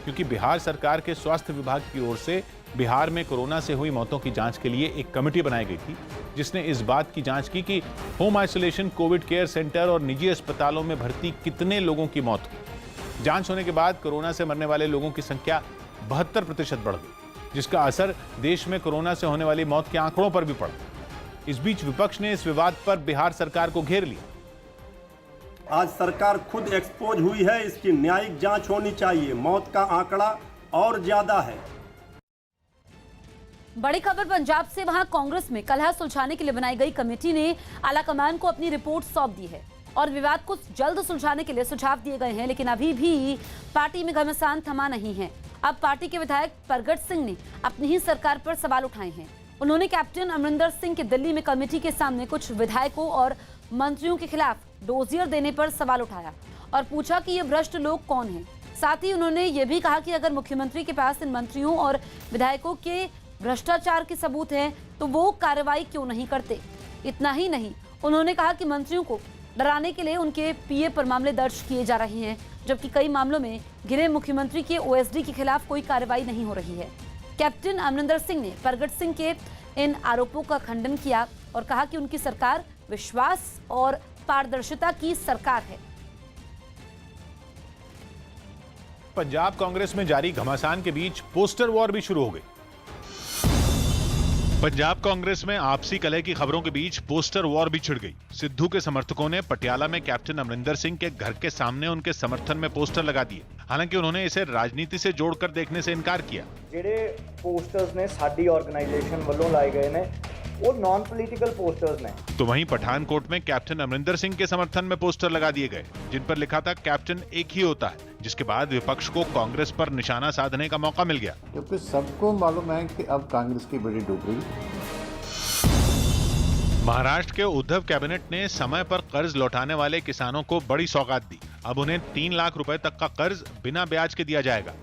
क्योंकि बिहार सरकार के स्वास्थ्य विभाग की ओर से बिहार में कोरोना से हुई मौतों की जांच के लिए एक कमेटी बनाई गई थी, जिसने इस बात की जांच की कि home isolation, Covid care centre और निजी अस्पतालों में भर्ती कितने लोगों की मौत हुई। जांच होने के बाद कोरोना से मरने वाले लोगों की संख्या 72% बढ़ गई, जिसका असर देश में कोरोना से होने वाली मौत के आंकड़ों पर भी पड़ा। इस बीच विपक्ष ने इस विवाद पर बिहार सरकार को घेर लिया। आज सरकार खुद एक्सपोज हुई है, इसकी न्यायिक जांच होनी चाहिए। मौत का आंकड़ा और ज्यादा है। बड़ी खबर पंजाब से, वहां कांग्रेस में कलह सुलझाने के लिए बनाई गई कमेटी ने आलाकमान को अपनी रिपोर्ट सौंप दी है और विवाद को जल्द सुलझाने के लिए सुझाव दिए गए हैं। लेकिन अभी भी पार्टी में घमासान थमा नहीं है। अब पार्टी के विधायक परगट सिंह ने अपनी ही सरकार पर सवाल उठाए हैं। उन्होंने कैप्टन अमरिंदर सिंह के दिल्ली में कमेटी के सामने कुछ विधायकों और मंत्रियों के खिलाफ डोजियर देने पर सवाल उठाया और पूछा कि ये भ्रष्ट लोग कौन हैं। साथ ही उन्होंने ये भी कहा कि अगर मुख्यमंत्री के पास इन मंत्रियों और विधायकों के भ्रष्टाचार के सबूत हैं तो वो कार्रवाई क्यों नहीं करते। इतना ही नहीं, उन्होंने कहा कि मंत्रियों को डराने के लिए उनके पीए पर मामले दर्ज किए जा रहे हैं, जबकि कई मामलों में गिरे मुख्यमंत्री के ओएसडी के खिलाफ कोई कार्रवाई नहीं हो रही है। कैप्टन अमरिंदर सिंह ने परगट सिंह के इन आरोपों का खंडन किया और कहा कि उनकी सरकार विश्वास और पारदर्शिता की सरकार है। पंजाब कांग्रेस में जारी घमासान के बीच पोस्टर वॉर भी शुरू हो गई। पंजाब कांग्रेस में आपसी कलह की खबरों के बीच पोस्टर वॉर भी छिड़ गई। सिद्धू के समर्थकों ने पटियाला में कैप्टन अमरिंदर सिंह के घर के सामने उनके समर्थन में पोस्टर लगा दिए। हालांकि उन्होंने इसे राजनीति से जोड़कर देखने से इनकार किया। ਜਿਹੜੇ पोस्टर्स ने साडी ऑर्गेनाइजेशन ਵੱਲੋਂ ਲਾਏ ਗਏ ਨੇ वो नॉन पॉलिटिकल पोस्टर्स ने। तो वहीं पठानकोट में कैप्टन अमरिंदर सिंह के समर्थन में पोस्टर लगा दिए गए, जिन पर लिखा था कैप्टन एक ही होता है, जिसके बाद विपक्ष को कांग्रेस पर निशाना साधने का मौका मिल गया। क्योंकि सबको मालूम है कि अब कांग्रेस की बड़ी डूब रही। महाराष्ट्र के उद्धव कैबिनेट ने समय पर कर्ज लौटाने वाले किसानों को बड़ी सौगात दी। अब उन्हें 3 लाख रुपए तक का कर्ज बिना ब्याज के दिया जाएगा।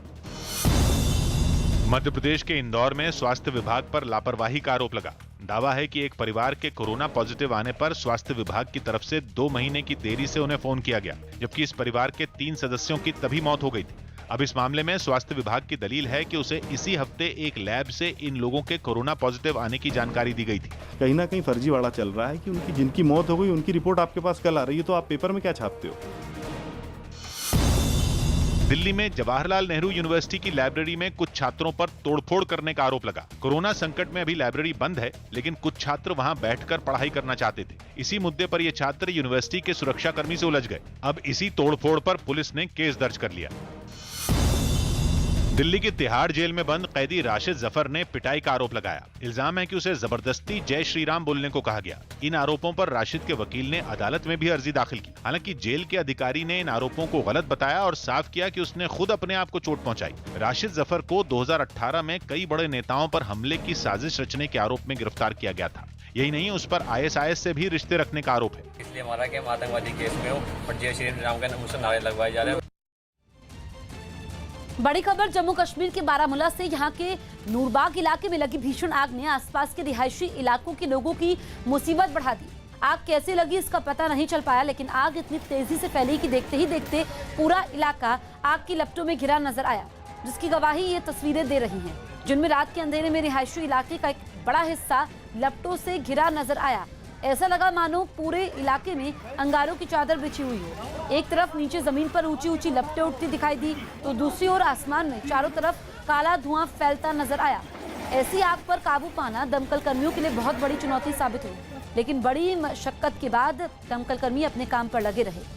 मध्य प्रदेश के इंदौर में स्वास्थ्य विभाग पर लापरवाही का आरोप लगा। दावा है कि एक परिवार के कोरोना पॉजिटिव आने पर स्वास्थ्य विभाग की तरफ से 2 महीने की देरी से उन्हें फोन किया गया, जबकि इस परिवार के 3 सदस्यों की तभी मौत हो गई थी। अब इस मामले में स्वास्थ्य विभाग की दलील है कि उसे इसी हफ्ते एक लैब से इन लोगों के कोरोना पॉजिटिव आने की जानकारी दी गई थी। कहीं ना कहीं फर्जीवाड़ा चल रहा है कि उनकी जिनकी मौत हो गई उनकी रिपोर्ट आपके पास कल आ रही है, तो आप पेपर में क्या छापते हो। दिल्ली में जवाहरलाल नेहरू यूनिवर्सिटी की लाइब्रेरी में कुछ छात्रों पर तोड़फोड़ करने का आरोप लगा। कोरोना संकट में अभी लाइब्रेरी बंद है, लेकिन कुछ छात्र वहां बैठकर पढ़ाई करना चाहते थे। इसी मुद्दे पर ये छात्र यूनिवर्सिटी के सुरक्षाकर्मी से उलझ गए। अब इसी तोड़फोड़ पर पुलिस ने केस दर्ज कर लिया। दिल्ली की तिहाड़ जेल में बंद कैदी राशिद जफर ने पिटाई का आरोप लगाया। इल्जाम है कि उसे जबरदस्ती जय श्री राम बोलने को कहा गया। इन आरोपों पर राशिद के वकील ने अदालत में भी अर्जी दाखिल की। हालांकि जेल के अधिकारी ने इन आरोपों को गलत बताया और साफ किया कि उसने खुद अपने आप को चोट पहुंचाई। राशिद जफर को 2018 में कई बड़े नेताओं पर हमले की साजिश रचने के आरोप में गिरफ्तार किया गया था। यही नहीं, उस पर ISIS से भी रिश्ते रखने का आरोप है। इसलिए हमारा कि आतंकवादी केस में हो और जय श्री राम के नाम से नारे लगवाए जा रहे हैं। बड़ी खबर जम्मू कश्मीर के बारामूला से। यहाँ के नूरबाग इलाके में लगी भीषण आग ने आसपास के रिहायशी इलाकों के लोगों की मुसीबत बढ़ा दी। आग कैसे लगी इसका पता नहीं चल पाया, लेकिन आग इतनी तेजी से फैली कि देखते ही देखते पूरा इलाका आग की लपटों में घिरा नजर आया, जिसकी गवाही ये तस्वीरें दे रही हैं, जिनमें रात के अंधेरे में रिहायशी इलाके का एक बड़ा हिस्सा लपटों से घिरा नजर आया। ऐसा लगा मानो पूरे इलाके में अंगारों की चादर बिछी हुई हो। एक तरफ नीचे जमीन पर ऊंची ऊंची लपटें उठती दिखाई दी, तो दूसरी ओर आसमान में चारों तरफ काला धुआं फैलता नजर आया। ऐसी आग पर काबू पाना दमकल कर्मियों के लिए बहुत बड़ी चुनौती साबित हुई, लेकिन बड़ी मशक्कत के बाद दमकल कर्मी अपने काम पर लगे रहे।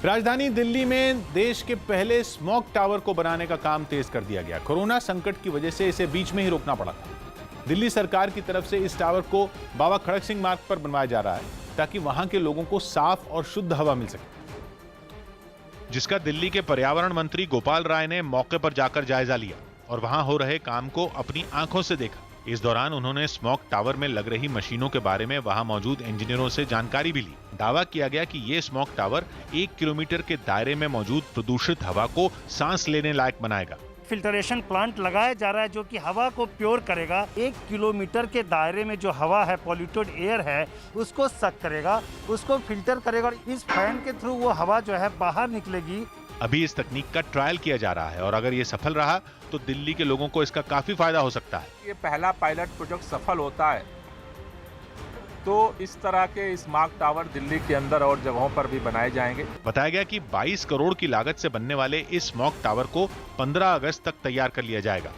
राजधानी दिल्ली में देश के पहले स्मॉग टावर को बनाने का काम तेज कर दिया गया। कोरोना संकट की वजह से इसे बीच में ही रोकना पड़ा था। दिल्ली सरकार की तरफ से इस टावर को बाबा खड़क सिंह मार्ग पर बनवाया जा रहा है, ताकि वहां के लोगों को साफ और शुद्ध हवा मिल सके, जिसका दिल्ली के पर्यावरण मंत्री गोपाल राय ने मौके पर जाकर जायजा लिया और वहां हो रहे काम को अपनी आंखों से देखा। इस दौरान उन्होंने स्मॉग टावर में लग रही मशीनों के बारे में वहां मौजूद इंजीनियरों से जानकारी भी ली। दावा किया गया कि ये स्मॉग टावर 1 किलोमीटर के दायरे में मौजूद प्रदूषित हवा को सांस लेने लायक बनाएगा। फिल्टरेशन प्लांट लगाया जा रहा है जो कि हवा को प्योर करेगा। 1 किलोमीटर के दायरे में जो हवा है, पॉल्यूटेड एयर है, उसको सक करेगा, उसको फिल्टर करेगा और इस फैन के थ्रू वो हवा जो है बाहर निकलेगी। अभी इस तकनीक का ट्रायल किया जा रहा है और अगर ये सफल रहा तो दिल्ली के लोगों को इसका काफी फायदा हो सकता है। ये पहला पायलट प्रोजेक्ट सफल होता है तो इस तरह के स्मार्ट टावर दिल्ली के अंदर और जगहों पर भी बनाए जाएंगे। बताया गया कि 22 करोड़ की लागत से बनने वाले इस स्मॉग टावर को 15 अगस्त तक तैयार कर लिया जाएगा।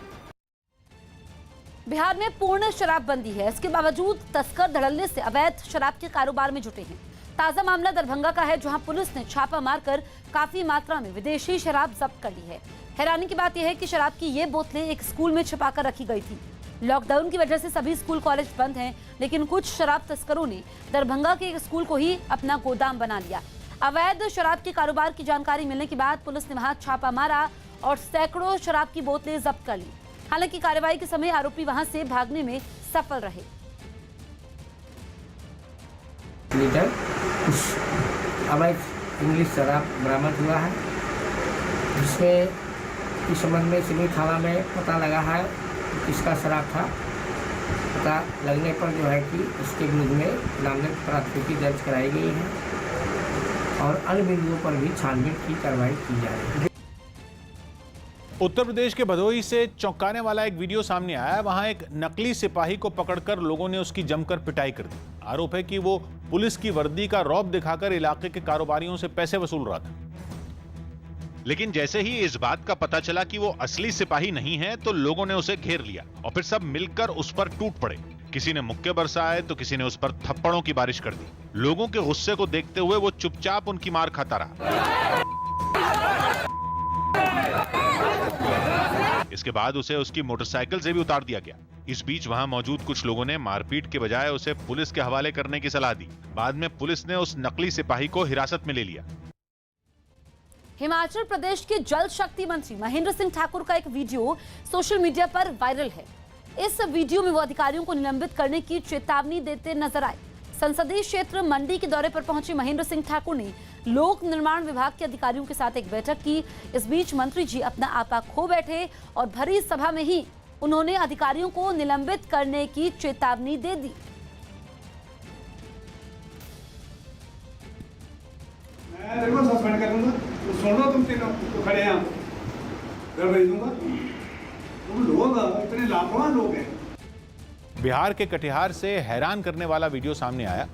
बिहार में पूर्ण शराबबंदी है, इसके बावजूद तस्कर धड़ल्ले से अवैध शराब के कारोबार में जुटे हैं। ताजा मामला दरभंगा का है, जहां पुलिस ने छापा मारकर काफी मात्रा में विदेशी शराब जब्त कर ली है। हैरानी की बात यह है कि शराब की ये बोतलें एक स्कूल में छिपाकर रखी गई थी। लॉकडाउन की वजह से सभी स्कूल कॉलेज बंद हैं, लेकिन कुछ शराब तस्करों ने दरभंगा के एक स्कूल को ही अपना गोदाम बना लिया। अवैध शराब के कारोबार की जानकारी मिलने के बाद पुलिस ने वहां छापा मारा और सैकड़ों शराब की बोतलें जब्त कर ली। हालांकि कार्रवाई के समय आरोपी वहां से भागने में सफल रहे। लीटर अवैध इंग्लिश शराब बरामद हुआ है, जिसमें इस संबंध में सिवनी थाना में पता लगा है किसका शराब था। पता लगने पर जो है कि इसके विरुद्ध में नामजद प्राथमिकी दर्ज कराई गई है और अन्य बिंदुओं पर भी छानबीन की कार्रवाई की जा रही है। उत्तर प्रदेश के भदोही से चौंकाने वाला एक वीडियो सामने आया है। वहां एक नकली सिपाही को पकड़कर लोगों ने उसकी जमकर पिटाई कर दी। आरोप है कि वो पुलिस की वर्दी का रौब दिखाकर इलाके के कारोबारियों से पैसे वसूल रहा था। लेकिन जैसे ही इस बात का पता चला कि वो असली सिपाही नहीं है तो लोगों ने उसे घेर लिया और फिर सब मिलकर उस पर टूट पड़े। किसी ने मुक्के बरसाए तो किसी ने उस पर थप्पड़ों की बारिश कर दी। लोगों के गुस्से को देखते हुए वो चुपचाप उनकी मार खाता रहा। इसके बाद उसे उसकी मोटरसाइकिल से भी उतार दिया गया। इस बीच वहां मौजूद कुछ लोगों ने मारपीट के बजाय उसे पुलिस के हवाले करने की सलाह दी। बाद में पुलिस ने उस नकली सिपाही को हिरासत में ले लिया। हिमाचल प्रदेश के जल शक्ति मंत्री महेंद्र सिंह ठाकुर का एक वीडियो सोशल मीडिया पर वायरल है। इस वीडियो में वो अधिकारियों को निलंबित करने की चेतावनी देते नजर आए। संसदीय क्षेत्र मंडी के दौरे पर पहुंचे महेंद्र सिंह ठाकुर ने लोक निर्माण विभाग के अधिकारियों के साथ एक बैठक की। इस बीच मंत्री जी अपना आपा खो बैठे और भरी सभा में ही उन्होंने अधिकारियों को निलंबित करने की चेतावनी दे दी। मैं देखो सस्पेंड कर दूंगा, तो सुन लो तुम तीनों तो खड़े हैं, घर भेज दूंगा। तुम लोग इतने लापरवाह लोग हैं। बिहार के कटिहार से हैरान करने वाला वीडियो सामने आया।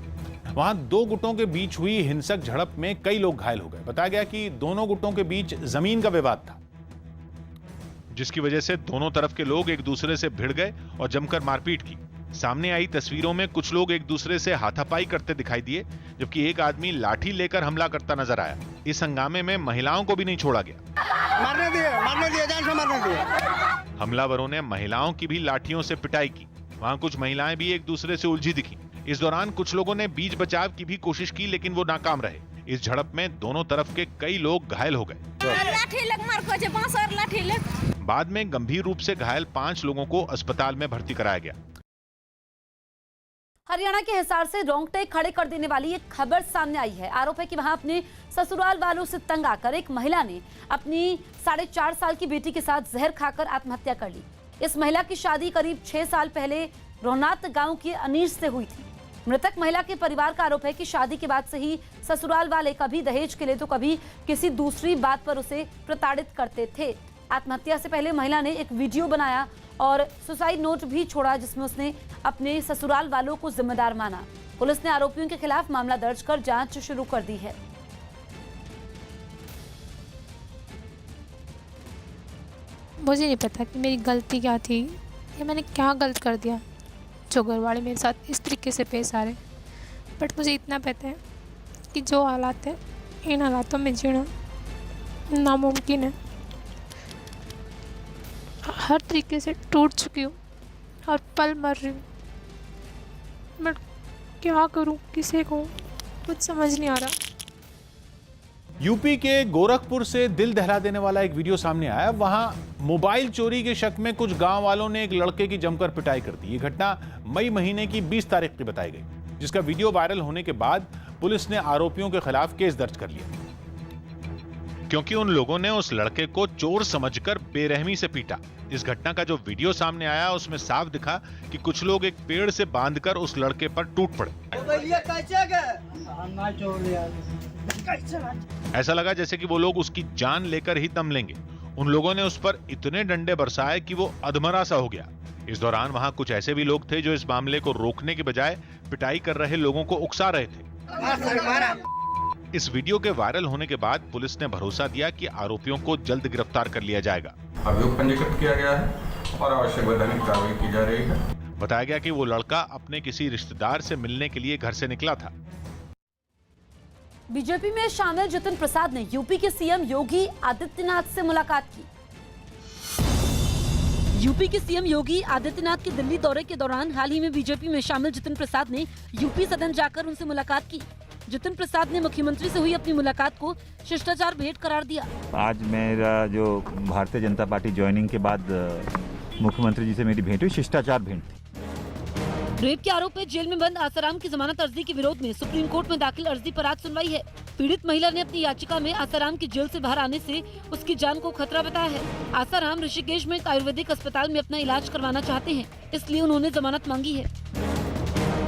वहां दो गुटों के बीच हुई हिंसक झड़प में कई लोग घायल हो गए। बताया गया कि दोनों गुटों के बीच जमीन का विवाद था, जिसकी वजह से दोनों तरफ के लोग एक दूसरे से भिड़ गए और जमकर मारपीट की। सामने आई तस्वीरों में कुछ लोग एक दूसरे से हाथापाई करते दिखाई दिए, जबकि एक आदमी लाठी लेकर हमला करता नजर आया। इस हंगामे में महिलाओं को भी नहीं छोड़ा गया। मारने दिए, जान से मारने दिए। हमलावरों ने महिलाओं की भी लाठियों से पिटाई की। वहां कुछ महिलाएं भी एक दूसरे से उलझी दिखी। इस दौरान कुछ लोगों ने बीच बचाव की भी कोशिश की, लेकिन वो नाकाम रहे। इस झड़प में दोनों तरफ के कई लोग घायल हो गए। बाद में गंभीर रूप से घायल 5 लोगों को अस्पताल में भर्ती कराया गया। हरियाणा के हिसार से रोंगटे खड़े कर देने वाली एक खबर सामने आई है। आरोप है कि वहां अपने ससुराल वालों से तंग आकर एक महिला ने अपनी 4.5 साल की बेटी के साथ जहर खाकर आत्महत्या कर ली। इस महिला की शादी करीब 6 साल पहले रोहनात गांव के अनीश से हुई थी। मृतक महिला के परिवार का आरोप है कि शादी के बाद से ही ससुराल वाले कभी दहेज के लिए तो कभी किसी दूसरी बात पर उसे प्रताड़ित करते थे। आत्महत्या से पहले महिला ने एक वीडियो बनाया और सुसाइड नोट भी छोड़ा, जिसमें उसने अपने ससुराल वालों को जिम्मेदार माना। पुलिस ने आरोपियों के खिलाफ मामला दर्ज कर जांच शुरू कर दी है। मुझे नहीं पता कि मेरी गलती क्या थी या मैंने क्या गलत कर दिया जो घर वाले मेरे साथ इस तरीके से पेश आ रहे, बट मुझे इतना पता है कि जो हालात है इन हालातों में जीना नामुमकिन है। हर तरीके से टूट चुकी हूँ और पल मर रही हूँ, बट क्या करूँ, किसे कहूँ, कुछ समझ नहीं आ रहा। यूपी के गोरखपुर से दिल दहला देने वाला एक वीडियो सामने आया। वहां मोबाइल चोरी के शक में कुछ गांव वालों ने एक लड़के की जमकर पिटाई कर दी। ये घटना मई महीने की 20 तारीख की बताई गई, जिसका वीडियो वायरल होने के बाद पुलिस ने आरोपियों के खिलाफ केस दर्ज कर लिया। क्योंकि उन लोगों ने उस लड़के को चोर समझकर बेरहमी से पीटा। इस घटना का जो वीडियो सामने आया उसमें साफ दिखा कि कुछ लोग एक पेड़ से बांधकर उस लड़के पर टूट पड़े। ऐसा लगा जैसे कि वो लोग उसकी जान लेकर ही दम लेंगे। उन लोगों ने उस पर इतने डंडे बरसाए कि वो अधमरा सा हो गया। इस दौरान वहां कुछ ऐसे भी लोग थे जो इस मामले को रोकने के बजाय पिटाई कर रहे लोगों को उकसा रहे थे। इस वीडियो के वायरल होने के बाद पुलिस ने भरोसा दिया कि आरोपियों को जल्द गिरफ्तार कर लिया जाएगा। अभियोग पंजीकृत किया गया है और आवश्यक वैधानिक कार्रवाई की जा रही है। बताया गया कि वो लड़का अपने किसी रिश्तेदार से मिलने के लिए घर से निकला था। बीजेपी में शामिल जितिन प्रसाद ने यूपी के सीएम योगी आदित्यनाथ से मुलाकात की। यूपी के सीएम योगी आदित्यनाथ के दिल्ली दौरे के दौरान हाल ही में बीजेपी में शामिल जितिन प्रसाद ने यूपी सदन जाकर उनसे मुलाकात की। जितिन प्रसाद ने मुख्यमंत्री से हुई अपनी मुलाकात को शिष्टाचार भेंट करार दिया। आज मेरा जो भारतीय जनता पार्टी ज्वाइनिंग के बाद मुख्यमंत्री जी से मेरी भेंट हुई, शिष्टाचार भेंट थी। रेप के आरोप में जेल में बंद आसाराम की जमानत अर्जी के विरोध में सुप्रीम कोर्ट में दाखिल अर्जी पर आज सुनवाई है। पीड़ित महिला ने अपनी याचिका में आसाराम की जेल से बाहर आने से उसकी जान को खतरा बताया है। आसाराम ऋषिकेश में एक आयुर्वेदिक अस्पताल में अपना इलाज करवाना चाहते हैं, इसलिए उन्होंने जमानत मांगी है।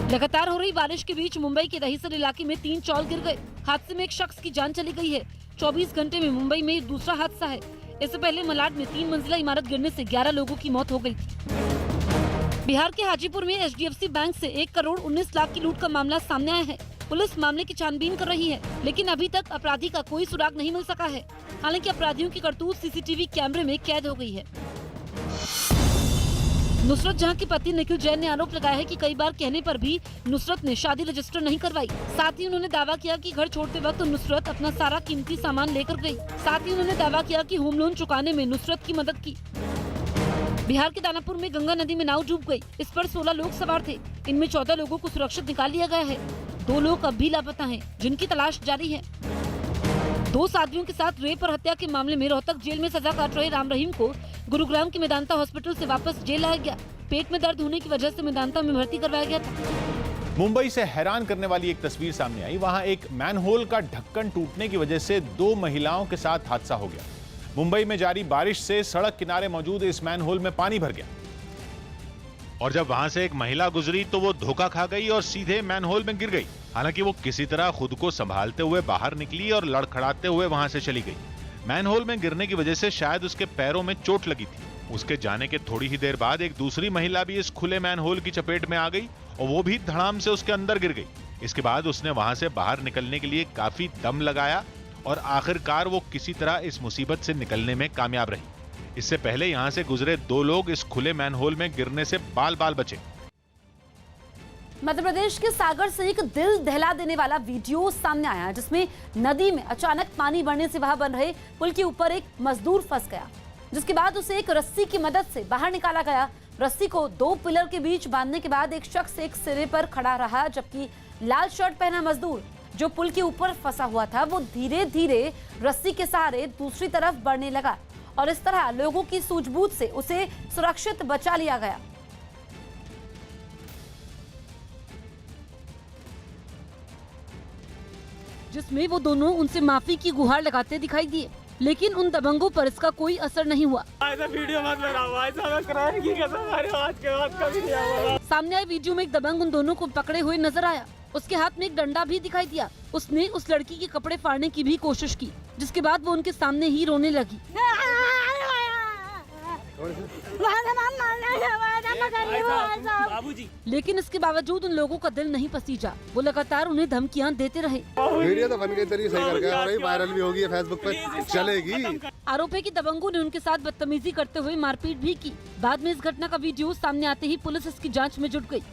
लगातार हो रही बारिश के बीच मुंबई के दहीसर इलाके में 3 चौल गिर गए। हादसे में एक शख्स की जान चली गई है। 24 घंटे में मुंबई में दूसरा हादसा है। इससे पहले मलाड में 3 मंजिला इमारत गिरने से 11 लोगों की मौत हो गई। बिहार के हाजीपुर में HDFC बैंक से 1 करोड़ 19 लाख की लूट का मामला सामने आया है। पुलिस मामले की छानबीन कर रही है, लेकिन अभी तक अपराधी का कोई सुराग नहीं मिल सका है। हालांकि अपराधियों की करतूत CCTV कैमरे में कैद हो गई है। नुसरत जहां के पति निखिल जैन ने आरोप लगाया है कि कई बार कहने पर भी नुसरत ने शादी रजिस्टर नहीं करवाई। साथ ही उन्होंने दावा किया कि घर छोड़ते वक्त नुसरत अपना सारा कीमती सामान लेकर गई। साथ ही उन्होंने दावा किया कि होम लोन चुकाने में नुसरत की मदद की। बिहार के दानापुर में गंगा नदी में नाव डूब गई। इस पर 16 लोग सवार थे। इनमें 14 लोगों को सुरक्षित निकाल लिया गया है। 2 लोग अब भी लापता हैं, जिनकी तलाश जारी है। 2 साथियों के साथ रेप और हत्या के मामले में रोहतक जेल में सजा काट रहे राम रहीम को गुरुग्राम के मेदांता हॉस्पिटल से वापस जेल लाया गया। पेट में दर्द होने की वजह से मेदांता में भर्ती करवाया गया था। मुंबई से हैरान करने वाली एक तस्वीर सामने आई। वहां एक मैनहोल का ढक्कन टूटने की वजह से 2 महिलाओं के साथ हादसा हो गया। मुंबई में जारी बारिश से सड़क किनारे मौजूद इस मैनहोल में पानी भर गया और जब वहां से एक महिला गुजरी तो वो धोखा खा गई और सीधे मैनहोल में गिर गई। हालांकि वो किसी तरह खुद को संभालते हुए बाहर निकली और लड़खड़ाते हुए वहां से चली गई। मैनहोल में गिरने की वजह से शायद उसके पैरों में चोट लगी थी। उसके जाने के थोड़ी ही देर बाद एक दूसरी महिला भी इस खुले मैनहोल की चपेट में आ गई और वो भी धड़ाम से उसके अंदर गिर गई। इसके बाद उसने वहां से बाहर निकलने के लिए काफी दम लगाया और आखिरकार वो किसी तरह इस मुसीबत से निकलने में कामयाब रही। इससे पहले यहां से गुजरे 2 लोग इस खुले मैनहोल में गिरने से बाल बाल बचे। मध्य प्रदेश के सागर से एक दिल दहला देने वाला वीडियो सामने आया, जिसमें नदी में अचानक पानी बढ़ने से वहां बन रहे पुल के ऊपर एक मजदूर फंस गया, जिसके बाद उसे एक रस्सी की मदद से बाहर निकाला गया। रस्सी को 2 पिलर के बीच बांधने के बाद एक शख्स एक सिरे पर खड़ा रहा, जबकि लाल शर्ट पहना मजदूर जो पुल के ऊपर फंसा हुआ था वो धीरे धीरे रस्सी के सहारे दूसरी तरफ बढ़ने लगा और इस तरह लोगों की सूझबूझ से उसे सुरक्षित बचा लिया गया। जिसमें वो दोनों उनसे माफी की गुहार लगाते दिखाई दिए, लेकिन उन दबंगों पर इसका कोई असर नहीं हुआ। सामने आए वीडियो में एक दबंग उन दोनों को पकड़े हुए नजर आया। उसके हाथ में एक डंडा भी दिखाई दिया। उसने उस लड़की के कपड़े फाड़ने की भी कोशिश की, जिसके बाद वो उनके सामने ही रोने लगी। लेकिन इसके बावजूद उन लोगों का दिल नहीं पसीजा। वो लगातार उन्हें धमकियां देते रहे। वीडियो तो बन गई तेरी, सही करके और ये वायरल भी होगी, फेसबुक पे चलेगी। आरोप है कि दबंगों ने उनके साथ बदतमीजी करते हुए मारपीट भी की। बाद में इस घटना का वीडियो सामने आते ही पुलिस इसकी जांच में जुट गई।